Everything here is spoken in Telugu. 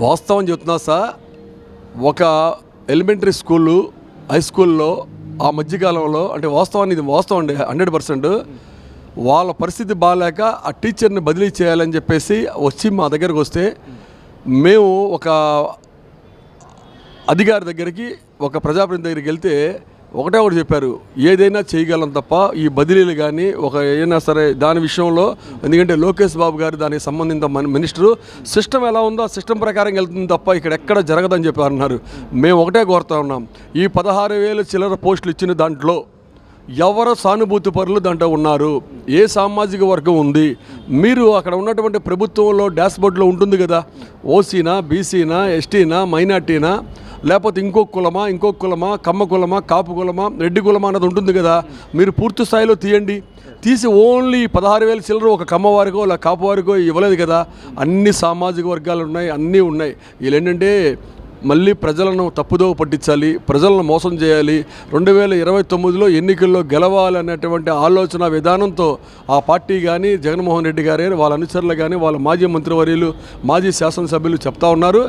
వాస్తవం చెప్తున్నా సార్, ఒక ఎలిమెంటరీ స్కూలు, హై స్కూల్లో ఆ మధ్యకాలంలో అంటే ఇది వాస్తవం అండి 100%. వాళ్ళ పరిస్థితి బాగాలేక ఆ టీచర్ని బదిలీ చేయాలని చెప్పేసి వచ్చి మా దగ్గరకు వస్తే మేము ఒక అధికారి దగ్గరికి, ఒక ప్రజాప్రతినిధి దగ్గరికి వెళ్తే ఒకటే చెప్పారు, ఏదైనా చేయగలం తప్ప ఈ బదిలీలు కానీ ఏదైనా సరే దాని విషయంలో, ఎందుకంటే లోకేష్ బాబు గారు దానికి సంబంధించిన మినిస్టరు, సిస్టమ్ ఎలా ఉందో ఆ సిస్టమ్ ప్రకారం వెళ్తుంది తప్ప ఇక్కడ ఎక్కడ జరగదని చెప్పి అన్నారు. మేము ఒకటే కోరుతా ఉన్నాం, ఈ 16,000 చిల్లర పోస్టులు ఇచ్చిన దాంట్లో ఎవరు సానుభూతి పరులు దాంట్లో ఉన్నారు, ఏ సామాజిక వర్గం ఉంది, మీరు అక్కడ ఉన్నటువంటి ప్రభుత్వంలో డాష్బోర్డ్లో ఉంటుంది కదా, ఓసీనా, బీసీనా, ఎస్టీనా, మైనార్టీనా, లేకపోతే ఇంకొక కులమా, కమ్మ కులమా, కాపు కులమా, రెడ్డి కులమా అన్నది ఉంటుంది కదా, మీరు పూర్తి స్థాయిలో తీసి ఓన్లీ 16,000 చిల్లర ఒక కమ్మవారికో లేదా కాపు వారికో ఇవ్వలేదు కదా. అన్ని సామాజిక వర్గాలు ఉన్నాయి, అన్నీ ఉన్నాయి. వీళ్ళు ఏంటంటే మళ్ళీ ప్రజలను తప్పుదోవ పట్టించాలి, ప్రజలను మోసం చేయాలి, 2029లో ఎన్నికల్లో గెలవాలి అనేటువంటి ఆలోచన విధానంతో ఆ పార్టీ కానీ, జగన్మోహన్ రెడ్డి గారే, వాళ్ళ అనుచరులు కానీ, వాళ్ళ మాజీ మంత్రివర్యులు, మాజీ శాసనసభ్యులు చెప్తా ఉన్నారు.